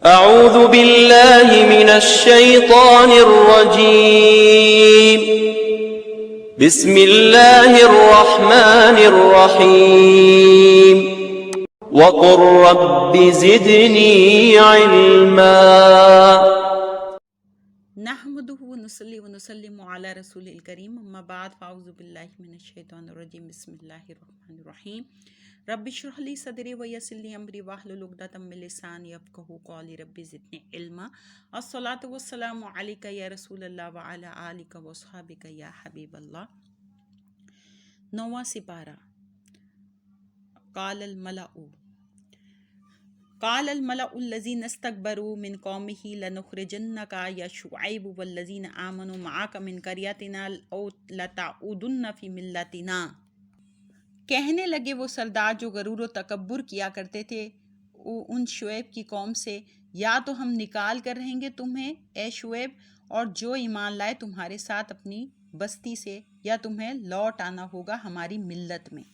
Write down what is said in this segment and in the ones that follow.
اعوذ باللہ من الشیطان الرجیم بسم اللہ الرحمن الرحیم وقل رب زدنی علما نحمده ونصلي ونسلم على رسول الكريم اما بعد فاعوذ بالله من الشيطان الرجيم بسم الله الرحمن الرحيم رب اشرح لي صدري ويسر لي امري واحلل عقدة من لساني يفقهوا قولي رب زدني علما الصلاة والسلام عليك يا رسول الله وعلى آلك واصحابك يا حبيب الله. 9واں سپارہ. قال الملأ الذين استكبروا من قومه لنخرجنك يا شعيب والذين آمنوا معك من قريتنا أو لتعودن في ملتنا. کہنے لگے وہ سردار جو غرور و تکبر کیا کرتے تھے ان شعیب کی قوم سے، یا تو ہم نکال کر رہیں گے تمہیں اے شعیب اور جو ایمان لائے تمہارے ساتھ اپنی بستی سے، یا تمہیں لوٹ آنا ہوگا ہماری ملت میں.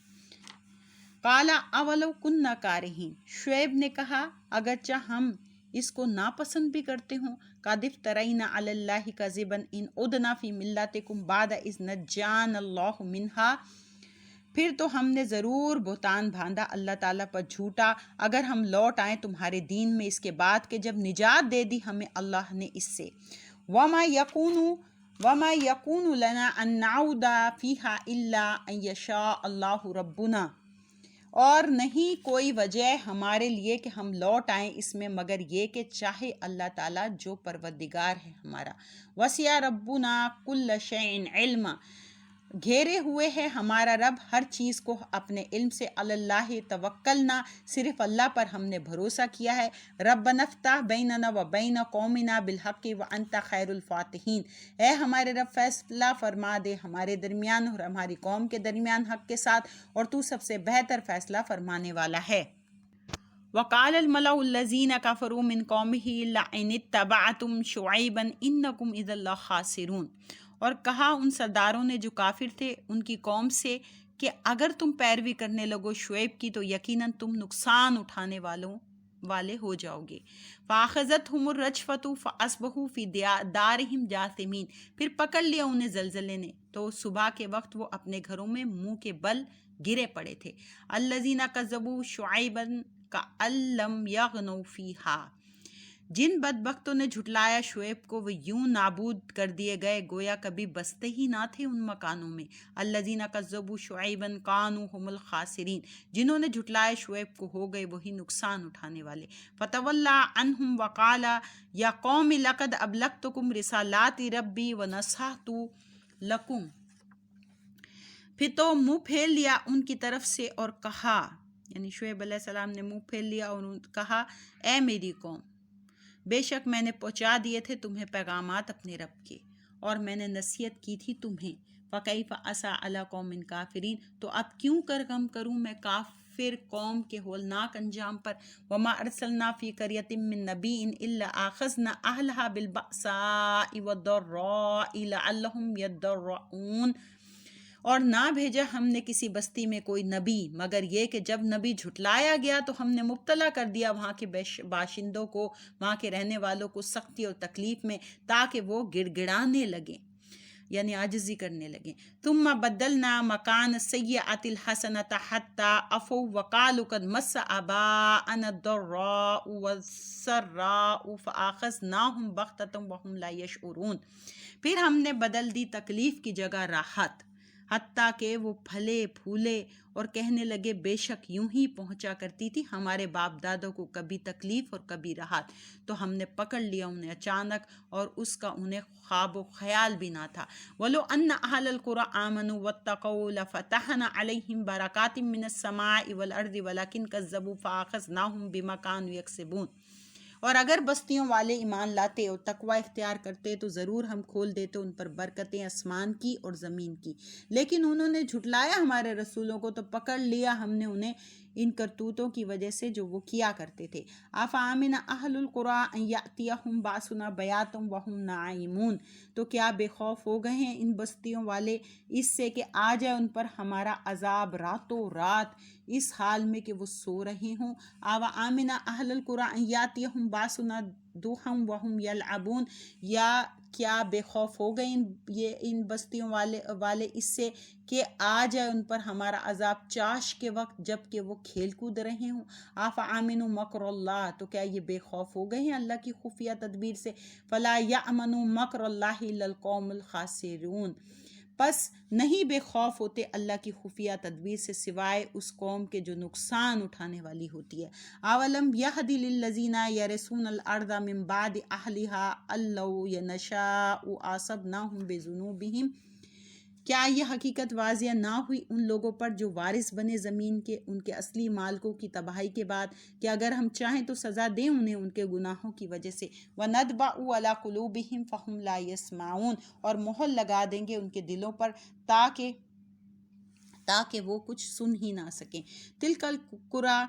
قال اولو کننا کارہین، شعیب نے کہا اگرچہ ہم اس کو ناپسند بھی کرتے ہوں، قد افترینا علی اللہ کذبا ان عدنا فی ملتکم بعد اذ نجانا اللہ منہا، پھر تو ہم نے ضرور بہتان باندھا اللہ تعالیٰ پر جھوٹا اگر ہم لوٹ آئیں تمہارے دین میں اس کے بعد کہ جب نجات دے دی ہمیں اللہ نے اس سے. وما یکون لنا ان نعود فیہا الا ان یشاء اللہ ربنا، اور نہیں کوئی وجہ ہمارے لیے کہ ہم لوٹ آئیں اس میں مگر یہ کہ چاہے اللہ تعالیٰ جو پروردگار ہے ہمارا. وسع ربنا کل شیء علما، گھیرے ہوئے ہے ہمارا رب ہر چیز کو اپنے علم سے. اللہ توکلنا، صرف اللہ پر ہم نے بھروسہ کیا ہے. ربنا افتح بیننا و بین قومنا بالحق وانت خیر الفاتحین، اے ہمارے رب فیصلہ فرما دے ہمارے درمیان اور ہماری قوم کے درمیان حق کے ساتھ، اور تو سب سے بہتر فیصلہ فرمانے والا ہے. وقال الملأ الذين كفروا من قومه لئن اتبعتم شعيبا انكم اذا لخاسرون، اور کہا ان سرداروں نے جو کافر تھے ان کی قوم سے کہ اگر تم پیروی کرنے لگو شعیب کی تو یقیناً تم نقصان اٹھانے والے ہو جاؤ گے. فاخذتهم الرجفة فاصبحوا في دارهم جاثمین، پھر پکڑ لیا انہیں زلزلے نے تو صبح کے وقت وہ اپنے گھروں میں منہ کے بل گرے پڑے تھے. الذين كذبوا شعيبا كأن لم يغنوا فيها، جن بدبختوں نے جھٹلایا شعیب کو وہ یوں نابود کر دیے گئے گویا کبھی بستے ہی نہ تھے ان مکانوں میں. الذین کذبوا شعیبا کانوا هم الخاسرین، جنہوں نے جھٹلایا شعیب کو ہو گئے وہی نقصان اٹھانے والے. فتولی عنہم وقال یا قوم لقد ابلغتکم رسالات ربی ونصحت لکم، پھر تو منہ پھیر لیا ان کی طرف سے اور کہا، یعنی شعیب علیہ السلام نے منہ پھیر لیا اور کہا اے میری قوم، بے شک میں نے پہنچا دیے تھے تمہیں پیغامات اپنے رب کے اور میں نے نصیحت کی تھی تمہیں. فکیف عصی علی قوم کافرین، تو اب کیوں کر غم کروں میں کافر قوم کے ہولناک انجام پر. وما ارسلنا فی قریۃ من نبی الا اخذنا اہلھا بالبأساء والضراء لعلہم یضرعون، اور نہ بھیجا ہم نے کسی بستی میں کوئی نبی مگر یہ کہ جب نبی جھٹلایا گیا تو ہم نے مبتلا کر دیا وہاں کے باشندوں کو، وہاں کے رہنے والوں کو سختی اور تکلیف میں تاکہ وہ گڑ گڑانے لگیں، یعنی عاجزی کرنے لگیں. ثم بدلنا مکان السیئۃ الحسنۃ حتی عفوا وقالوا قد مس آباءنا الضراء والسراء فآخذناہم بغتۃ وہم لا یشعرون، پھر ہم نے بدل دی تکلیف کی جگہ راحت، حتیٰ کہ وہ پھلے پھولے اور کہنے لگے بے شک یوں ہی پہنچا کرتی تھی ہمارے باپ دادوں کو کبھی تکلیف اور کبھی راحت، تو ہم نے پکڑ لیا انہیں اچانک اور اس کا انہیں خواب و خیال بھی نہ تھا. وَلَوْ أَنَّ أَهْلَ الْقُرَىٰ آمَنُوا وَاتَّقَوْا لَفَتَحْنَا عَلَيْهِمْ بَرَكَاتٍ مِّنَ السَّمَاءِ وَالْأَرْضِ وَلَٰكِن كَذَّبُوا فَأَخَذْنَاهُمْ بِمَا كَانُوا يَكْسِبُونَ، اور اگر بستیوں والے ایمان لاتے اور تقوی اختیار کرتے تو ضرور ہم کھول دیتے ان پر برکتیں آسمان کی اور زمین کی، لیکن انہوں نے جھٹلایا ہمارے رسولوں کو تو پکڑ لیا ہم نے انہیں ان کرتوتوں کی وجہ سے جو وہ کیا کرتے تھے۔ افامن اہل القریٰ ان یأتیہم باسنا بیاتم وہم نائمون، تو کیا بے خوف ہو گئے ہیں ان بستیوں والے اس سے کہ آ جائے ان پر ہمارا عذاب راتوں رات اس حال میں کہ وہ سو رہے ہوں۔ آمن اہل القریٰ ان یأتیہم باسنا دوحم وہم یلعبون، یا کیا بے خوف ہو گئے ان بستیوں والے اس سے کہ آ جائے ان پر ہمارا عذاب چاش کے وقت جب کہ وہ کھیل کود رہے ہوں۔ آفامنوا مکر اللہ، تو کیا یہ بے خوف ہو گئے ہیں اللہ کی خفیہ تدبیر سے۔ فلا یأمن مکر اللہ الا القوم الخاسرون، پس نہیں بے خوف ہوتے اللہ کی خفیہ تدبیر سے سوائے اس قوم کے جو نقصان اٹھانے والی ہوتی ہے۔ اولم یہد للذین یرثون الارض من بعد اہلها ان لو نشاء اصبناہم بذنوبہم، کیا یہ حقیقت واضح نہ ہوئی ان لوگوں پر جو وارث بنے زمین کے ان کے اصلی مالکوں کی تباہی کے بعد کہ اگر ہم چاہیں تو سزا دیں انہیں ان کے گناہوں کی وجہ سے۔ وَنَطْبَعُ عَلَىٰ قُلُوبِهِمْ فَهُمْ لَا يَسْمَعُونَ، اور مہر لگا دیں گے ان کے دلوں پر تاکہ وہ کچھ سن ہی نہ سکیں۔ تِلْكَ الْقُرَىٰ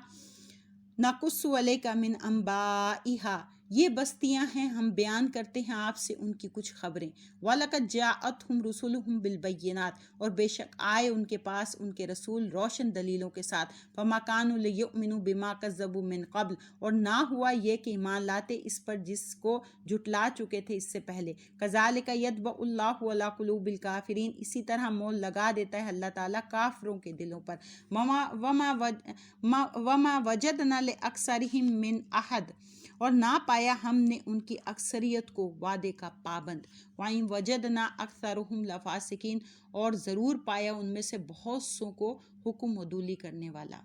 نَقُصُّ عَلَيْكَ مِنْ أَنْبَائِهَا، یہ بستیاں ہیں ہم بیان کرتے ہیں آپ سے ان کی کچھ خبریں۔ وَلَقَدْ جَاءَتْهُمْ رُسُلُهُمْ بِالْبَيِّنَاتِ، اور بے شک آئے ان کے پاس ان کے رسول روشن دلیلوں کے ساتھ۔ فَمَا كَانُوا لِيُؤْمِنُوا بِمَا كَذَّبُوا مِنْ قَبْلُ، اور نہ ہوا یہ کہ ایمان لاتے اس پر جس کو جھٹلا چکے تھے اس سے پہلے۔ كَذَلِكَ يَطْبَعُ اللَّهُ عَلَىٰ قُلُوبِ الْكَافِرِينَ، اسی طرح مول لگا دیتا ہے اللہ تعالیٰ کافروں کے دلوں پر۔ وَمَا وَجَدْنَا لِأَكْثَرِهِم مِّنْ أَحَدٍ، اور نہ پایا ہم نے ان کی اکثریت کو وعدے کا پابند۔ وَإِن وَجَدْنَا أَكْثَرَهُمْ لَفَاسِقِينَ، اور ضرور پایا ان میں سے بہت سو کو حکم عدولی کرنے والا۔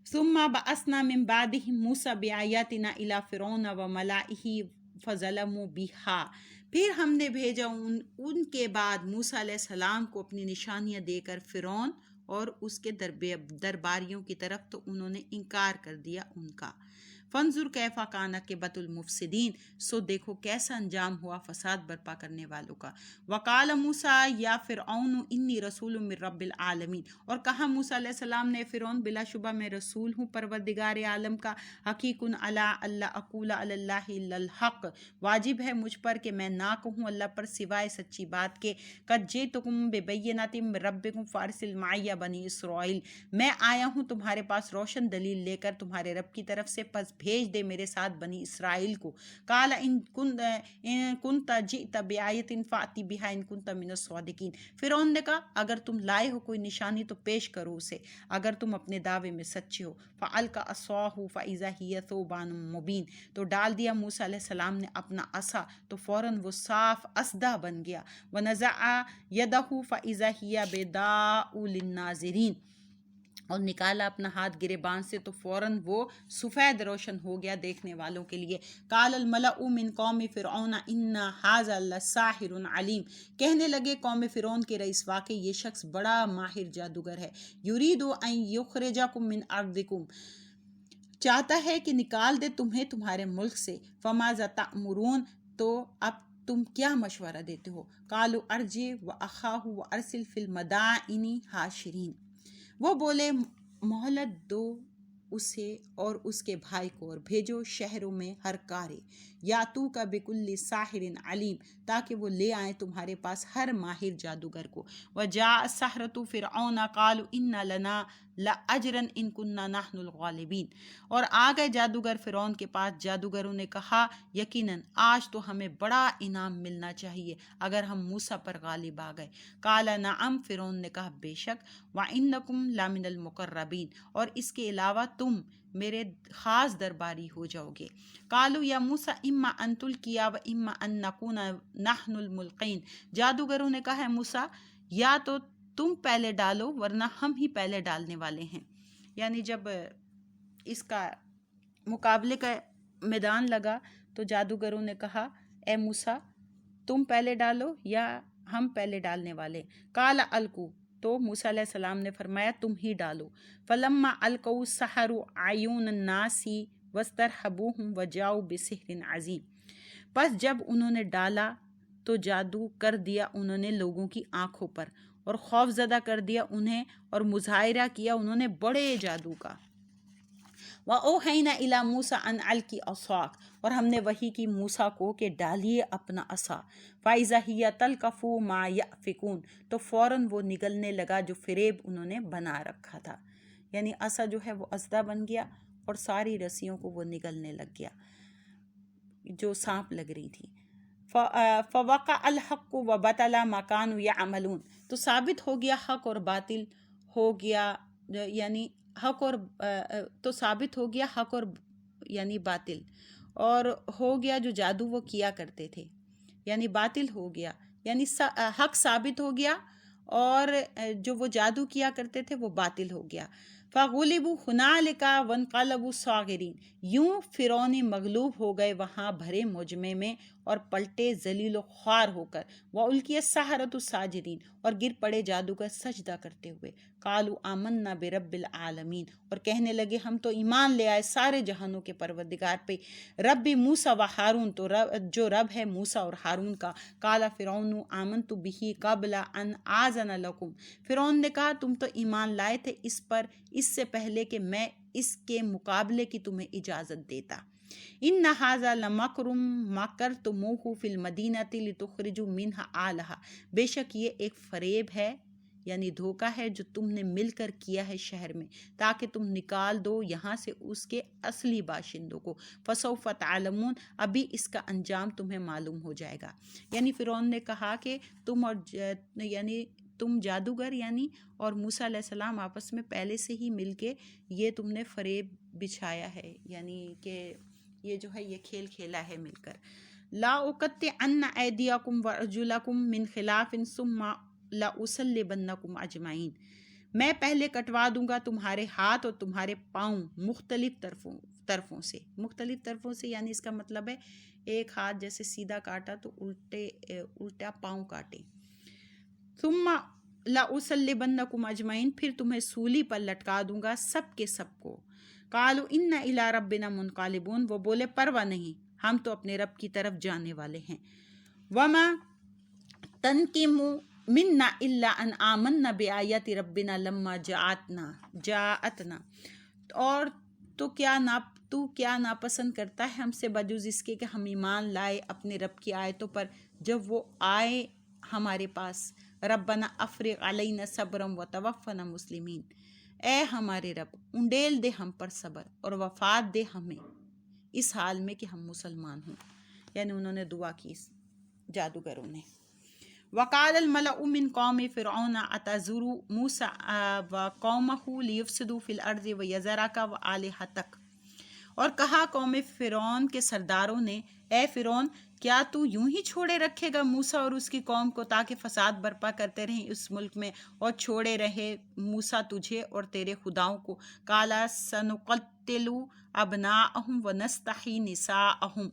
ثُمَّ بَعَثْنَا مِن بَعْدِهِم مُوسَىٰ بِآيَاتِنَا إِلَىٰ فِرْعَوْنَ وَمَلَئِهِ فَظَلَمُوا بِهَا، پھر ہم نے بھیجا ان کے بعد موسیٰ علیہ السلام کو اپنی نشانیاں دے کر فرعون اور اس کے درباریوں کی طرف، تو انہوں نے انکار کر دیا ان کا۔ فانظر کیف کان عاقبۃ المفسدین، سو دیکھو کیسا انجام ہوا فساد برپا کرنے والوں کا۔ وقال موسیٰ یا فرعون انی رسول من رب العالمین، اور کہا موسیٰ علیہ السلام نے فرعون بلا شبہ میں رسول ہوں پروردگار عالم کا۔ حقیق علی اللہ اقول علی اللہ الا الحق، واجب ہے مجھ پر کہ میں نہ کہوں اللہ پر سوائے سچی بات کے۔ قد جئتکم ببینۃ من ربکم فارسل معی بنی اسرائیل، میں آیا ہوں تمہارے پاس روشن دلیل لے کر تمہارے رب کی طرف سے، پس بھیج دے میرے ساتھ بنی اسرائیل کو۔ قال ان کنت جئت بآیۃ فأت بہا ان کنت من الصادقین، فرعون نے کہا اگر تم لائے ہو کوئی نشانی تو پیش کرو اسے اگر تم اپنے دعوے میں سچے ہو۔ فألقى عصاه فإذا هي ثعبان مبین، تو ڈال دیا موسیٰ علیہ السلام نے اپنا عصا تو فوراً وہ صاف اسدہ بن گیا۔ ونزع يده فإذا هي بيضاء للناظرین، اور نکالا اپنا ہاتھ گریبان سے تو فوراً وہ سفید روشن ہو گیا دیکھنے والوں کے لیے۔ قال الملأ من قوم فرعون ان ھذا لساحر علیم، کہنے لگے قوم فرعون کے رئیس واقعی یہ شخص بڑا ماہر جادوگر ہے۔ یرید ان یخرجکم من ارضکم، چاہتا ہے کہ نکال دے تمہیں تمہارے ملک سے۔ فماذا تأمرون، تو اب تم کیا مشورہ دیتے ہو؟ قالوا ارجع واخاہ وارسل فی المدائن حاشرین، وہ بولے مہلت دو اسے اور اس کے بھائی کو اور بھیجو شہروں میں ہر کارے، یاتوک بکل ساحر علیم، تاکہ وہ لے آئیں تمہارے پاس ہر ماہر جادوگر کو۔ وجاء السحرۃ فرعون قالوا ان لنا لاجرا ان كنا نحن الغالبین، اور آ گئے جادوگر فرعون کے پاس، جادوگروں نے کہا یقیناً آج تو ہمیں بڑا انعام ملنا چاہیے اگر ہم موسیٰ پر غالب آ گئے۔ قال نعم، فرعون نے کہا بے شک، وانکم لمن المقربین، اور اس کے علاوہ تم میرے خاص درباری ہو جاؤ گے۔ قالوا یا موسیٰ اما ان تلقی و اما ان نکون نحن الملقین، جادوگروں نے کہا ہے موسیٰ یا تو تم پہلے ڈالو ورنہ ہم ہی پہلے ڈالنے والے ہیں۔ یعنی جب اس کا مقابلے کا میدان لگا تو جادوگروں نے کہا اے موسیٰ تم پہلے ڈالو یا ہم پہلے ڈالنے والے۔ قال القوا، تو موسیٰ علیہ السلام نے فرمایا تم ہی ڈالو۔ فلما القوا سحروا اعین الناس واسترہبوہم وجاؤوا بسحر عظیم، پس جب انہوں نے ڈالا تو جادو کر دیا انہوں نے لوگوں کی آنکھوں پر اور خوف زدہ کر دیا انہیں اور مظاہرہ کیا انہوں نے بڑے جادو کا۔ وَأَوْحَيْنَا إِلَى مُوسَىٰ أَنْ أَلْقِ عَصَاكَ، اور ہم نے وحی کی موسیٰ کو کہ ڈالیے اپنا عصا۔ فَإِذَا هِيَ تَلْقَفُ مَا يَأْفِكُونَ، تو فوراً وہ نگلنے لگا جو فریب انہوں نے بنا رکھا تھا، یعنی عصا جو ہے وہ اژدھا بن گیا اور ساری رسیوں کو وہ نگلنے لگ گیا جو سانپ لگ رہی تھی۔ فَوَقَعَ الْحَقُّ وَبَطَلَ مَا كَانُوا يَعْمَلُونَ، تو ثابت ہو گیا حق اور باطل ہو گیا، یعنی حق اور تو ثابت ہو گیا حق اور یعنی باطل، اور ہو گیا جو جادو وہ کیا کرتے تھے، یعنی باطل ہو گیا، یعنی حق ثابت ہو گیا اور جو وہ جادو کیا کرتے تھے وہ باطل ہو گیا۔ فَغُلِبُوا هُنَالِكَ وَانقَلَبُوا صَاغِرِينَ، یوں فرعون مغلوب ہو گئے وہاں بھرے مجمع میں اور پلٹے ذلیل و خوار ہو کر۔ وَأُلْقِيَ السَّحَرَةُ ساجدین، اور گر پڑے جادوگر سجدہ کرتے ہوئے۔ قَالُوا آمَنَّا بِرَبِّ الْعَالَمِينَ، اور کہنے لگے ہم تو ایمان لے آئے سارے جہانوں کے پروردگار پہ، رب موسیٰ و ہارون، تو جو رب ہے موسیٰ اور ہارون کا۔ قَالَ فِرْعَوْنُ آمَنْتُ بِهِ قَبْلَ أَنْ آذَنَ لَكُمْ، فرعون نے کہا تم تو ایمان لائے تھے اس پر اس سے پہلے کہ میں اس کے مقابلے کی تمہیں اجازت دیتا۔ ان ھذا لمکر مکرتموہ فی المدینۃ لتخرجوا منہا اہلھا، بے شک یہ ایک فریب ہے یعنی دھوکہ ہے جو تم نے مل کر کیا ہے شہر میں تاکہ تم نکال دو یہاں سے اس کے اصلی باشندوں کو۔ فسوف تعلمون، ابھی اس کا انجام تمہیں معلوم ہو جائے گا۔ یعنی فرعون نے کہا کہ تم جادوگر یعنی اور موسیٰ علیہ السلام آپس میں پہلے سے ہی مل کے یہ تم نے فریب بچھایا ہے، یعنی کہ یہ جو ہے یہ کھیل کھیلا ہے مل کر۔ لا اقطعن ایدیکم وارجلکم من خلاف ثم لأصلبنکم اجمعین، میں پہلے کٹوا دوں گا تمہارے ہاتھ اور تمہارے پاؤں مختلف طرفوں سے یعنی اس کا مطلب ہے ایک ہاتھ جیسے سیدھا کاٹا تو الٹا پاؤں کاٹے۔ ثم لأصلبنکم اجمعین، پھر تمہیں سولی پر لٹکا دوں گا سب کے سب کو۔ قالوا انا الی ربنا منقلبون، وہ بولے پرواہ نہیں ہم تو اپنے رب کی طرف جانے والے ہیں۔ وما تنقم منا الا ان آمنا بآیات ربنا لما جاءتنا، اور تو کیا ناپسند کرتا ہے ہم سے بجز اس کے کہ ہم ایمان لائے اپنے رب کی آیتوں پر جب وہ آئے ہمارے پاس۔ ربنا افرغ علینا صبرا وتوفنا مسلمین، اے ہمارے رب انڈیل دے ہم پر صبر اور وفات دے ہمیں اس حال میں کہ ہم مسلمان ہوں، یعنی انہوں نے دعا کی جادوگروں نے۔ وقال الملأ من قوم فرعون اتذر موسیٰ وقومہ لیفسدوا فی الارض ویذرک وآلہتک، اور کہا قوم فرعون کے سرداروں نے اے فرعون کیا تو یوں ہی چھوڑے رکھے گا موسیٰ اور اس کی قوم کو تاکہ فساد برپا کرتے رہیں اس ملک میں، اور چھوڑے رہے موسیٰ تجھے اور تیرے خداؤں کو۔ قال سنقتل ابناءہم ونستحیی نساءہم،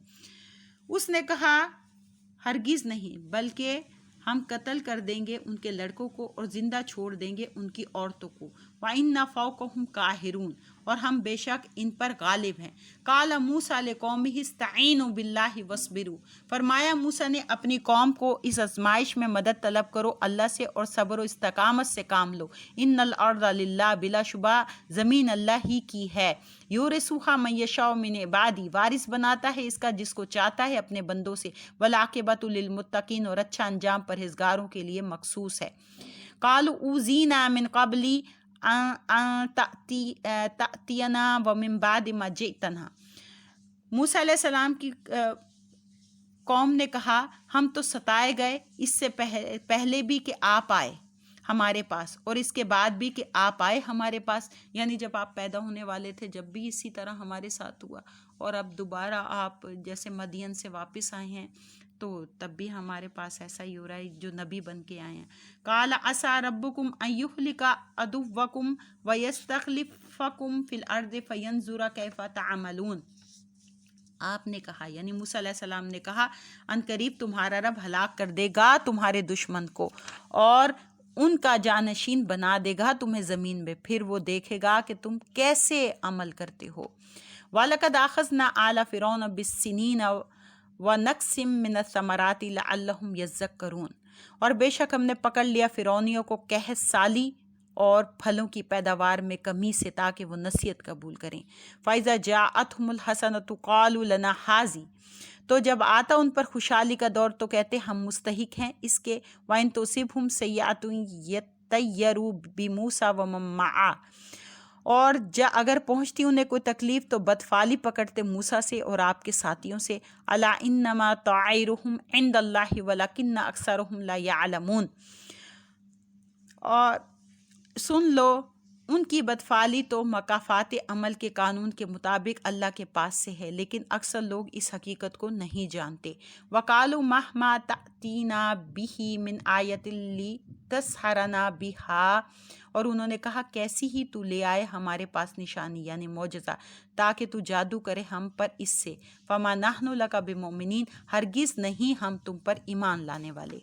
اس نے کہا ہرگز نہیں بلکہ ہم قتل کر دیں گے ان کے لڑکوں کو اور زندہ چھوڑ دیں گے ان کی عورتوں کو۔ وَإِنَّا فَوْقَهُمْ قَاهِرُونَ، اور ہم بے شک ان پر غالب ہیں۔ قَالَ مُوسَىٰ لِقَوْمِهِ اسْتَعِینُوا بِاللَّهِ وَاصْبِرُوا، فرمایا موسیٰ نے اپنی قوم کو اس آزمائش میں مدد طلب کرو اللہ سے اور صبر و استقامت سے کام لو۔ إِنَّ الْأَرْضَ لِلَّهِ، بلا شبہ زمین اللہ ہی کی ہے۔ يُورِثُهَا مَن يَشَاءُ مِنْ عِبَادِهِ، وارث بناتا ہے اس کا جس کو چاہتا ہے اپنے بندوں سے۔ وَالْعَاقِبَةُ لِلْمُتَّقِينَ، اور اچھا انجام پرہیزگاروں کے لیے مخصوص ہے۔ قَالُوا أُوذِينَا مِنْ قَبْلِ أَن تَأْتِيَنَا وَمِن بَعْدِ مَا جِئْتَنَا، موسیٰ علیہ السلام کی قوم نے کہا ہم تو ستائے گئے اس سے پہلے بھی کہ آپ آئے ہمارے پاس اور اس کے بعد بھی کہ آپ آئے ہمارے پاس، یعنی جب آپ پیدا ہونے والے تھے جب بھی اسی طرح ہمارے ساتھ ہوا، اور اب دوبارہ آپ جیسے مدین سے واپس آئے ہیں تو تب بھی ہمارے پاس ایسا ہی ہو رہا ہے جو نبی بن کے آئے ہیں۔ قال عسى ربكم ان يهلك عدوكم ويستخلفكم في الارض فينظر كيف تعملون، آپ نے کہا یعنی موسیٰ علیہ السلام نے کہا ان قریب تمہارا رب ہلاک کر دے گا تمہارے دشمن کو اور ان کا جانشین بنا دے گا تمہیں زمین میں، پھر وہ دیکھے گا کہ تم کیسے عمل کرتے ہو۔ وَلَقَدْ أَخَذْنَا آلَ فِرْعَوْنَ بِالسِّنِينَ وَنَقْصٍ مِّنَ الثَّمَرَاتِ لَعَلَّهُمْ يَذَّكَّرُونَ، اور بے شک ہم نے پکڑ لیا فرعونیوں کو قحط سالی اور پھلوں کی پیداوار میں کمی سے تاکہ وہ نصیحت قبول کریں۔ فَإِذَا جَاءَتْهُمُ الْحَسَنَةُ قَالُوا لَنَا هَٰذِهِ، تو جب آتا ان پر خوشحالی کا دور تو کہتے ہم مستحق ہیں اس کے۔ وَإِن تُصِبْهُمْ سَيِّئَةٌ يَطَّيَّرُوا بِمُوسَىٰ وَمَن مَّعَهُ، اور اگر پہنچتی انہیں کوئی تکلیف تو بدفعلی پکڑتے موسیٰ سے اور آپ کے ساتھیوں سے۔ الا انما طائرهم عند اللہ ولکن اکثرهم لا يعلمون، اور سن لو ان کی بدفعلی تو مکافات عمل کے قانون کے مطابق اللہ کے پاس سے ہے، لیکن اکثر لوگ اس حقیقت کو نہیں جانتے۔ وَقَالُوا مَهْمَا تَأْتِينَا بِهِ مِنْ آیَةٍ لِتَسْحَرَنَا بِهَا، اور انہوں نے کہا کیسی ہی تو لے آئے ہمارے پاس نشانی یعنی معجزہ تاکہ تو جادو کرے ہم پر اس سے۔ فَمَا نَحْنُ لَكَ بِمُؤْمِنِينَ، ہرگز نہیں ہم تم پر ایمان لانے والے۔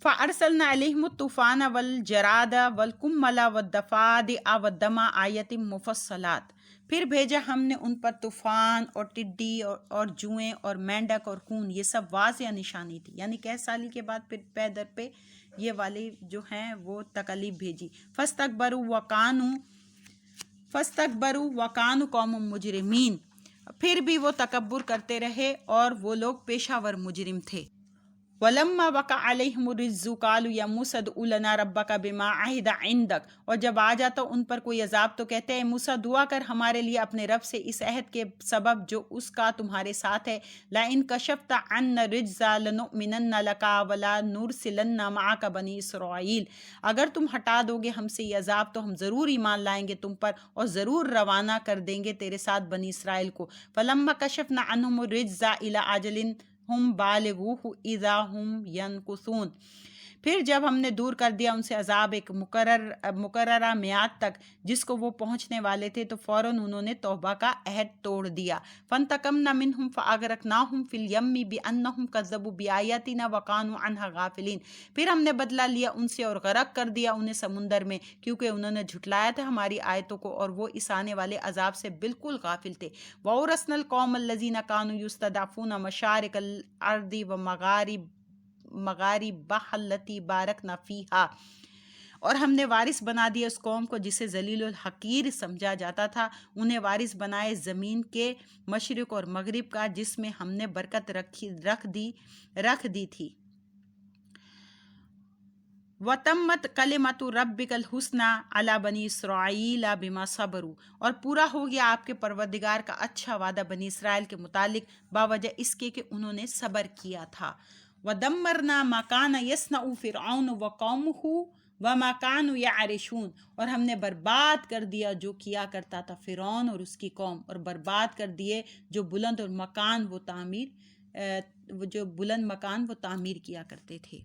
فَأَرْسَلْنَا عَلَيْهِمُ الطُّوفَانَ وَالْجَرَادَ وَالْقُمَّلَ وَالضَّفَادِعَ وَالدَّمَ آیَاتٍ مُفَصَّلَاتٍ، پھر بھیجا ہم نے ان پر طوفان اور ٹڈی اور جوئیں اور مینڈک اور خون، یہ سب واضح نشانی تھی، یعنی قحط سالی کے بعد پھر پے در پہ یہ والی جو ہیں وہ تکالیف بھیجی۔ فَاسْتَكْبَرُوا وَكَانُوا قَوْمًا مُجْرِمِينَ، پھر بھی وہ تکبر کرتے رہے اور وہ لوگ پیشہ ور مجرم تھے۔ وَلَمَّا وَقَعَ عَلَيْهِمُ الرِّجْزُ قَالُوا يَا مُوسَىٰ ادْعُ لَنَا رَبَّكَ بِمَا عَهِدَ عِندَكَ، اور جب آ جاتا ان پر کوئی عذاب تو کہتے ہیں موسیٰ دعا کر ہمارے لیے اپنے رب سے اس عہد کے سبب جو اس کا تمہارے ساتھ ہے۔ لَئِن كَشَفْتَ عَنَّا الرِّجْزَ لَنُؤْمِنَنَّ لَكَ وَلَنُرْسِلَنَّ مَعَكَ بَنِي إِسْرَائِيلَ، اگر تم ہٹا دو گے ہم سے یہ عذاب تو ہم ضرور ایمان لائیں گے تم پر اور ضرور روانہ کر دیں گے تیرے ساتھ بنی اسرائیل کو۔ فَلَمَّا كَشَفْنَا عَنْهُمُ الرِّجْزَ إِلَىٰ أَجَلٍ ہم بالغوہ اذا ہم ینکثون، پھر جب ہم نے دور کر دیا ان سے عذاب ایک مقررہ میعاد تک جس کو وہ پہنچنے والے تھے تو فوراً انہوں نے توبہ کا عہد توڑ دیا۔ فانتقمنا منہم فاغرقناہم فی الیم بانہم کذبوا بآیاتنا وکانوا عنہا غافلین، پھر ہم نے بدلہ لیا ان سے اور غرق کر دیا انہیں سمندر میں کیونکہ انہوں نے جھٹلایا تھا ہماری آیتوں کو اور وہ اس آنے والے عذاب سے بالکل غافل تھے۔ وَأَوْرَثْنَا الْقَوْمَ الَّذِينَ كَانُوا يُسْتَضْعَفُونَ مَشَارِقَ الْأَرْضِ وَمَغَارِبَهَا الَّتِي بَارَكْنَا فِيهَا، اور ہم نے وارث بنا دیا اس قوم کو جسے ذلیل الحقیر سمجھا جاتا تھا، انہیں وارث بنائے زمین کے مشرق اور مغرب کا جس میں ہم نے برکت رکھ دی تھی۔ وَتَمَّتْ كَلِمَةُ رَبِّكَ الْحُسْنَىٰ عَلَىٰ بَنِي إِسْرَائِيلَ بِمَا صَبَرُوا، اور پورا ہو گیا آپ کے پروردگار کا اچھا وعدہ بنی اسرائیل کے متعلق باوجہ اس کے کہ انہوں نے صبر کیا تھا۔ وَدَمَّرْنَا مَا كَانَ يَصْنَعُ فِرْعَوْنُ وَقَوْمُهُ وَمَا كَانُوا يَعْرِشُونَ، اور ہم نے برباد کر دیا جو کیا کرتا تھا فرعون اور اس کی قوم، اور برباد کر دیے جو بلند مکان وہ تعمیر کیا کرتے تھے۔